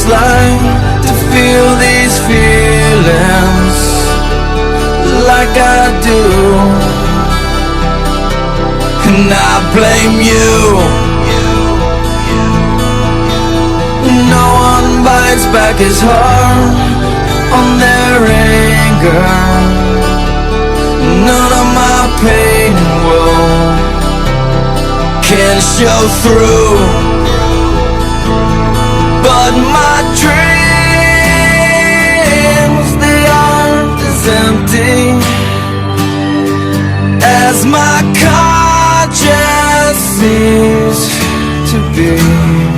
like to feel these feelings like I do, and I blame you. No one bites back his heart on their anger. None of my pain and woe can show through, but my dreams, they aren't as empty as my conscience seems to be.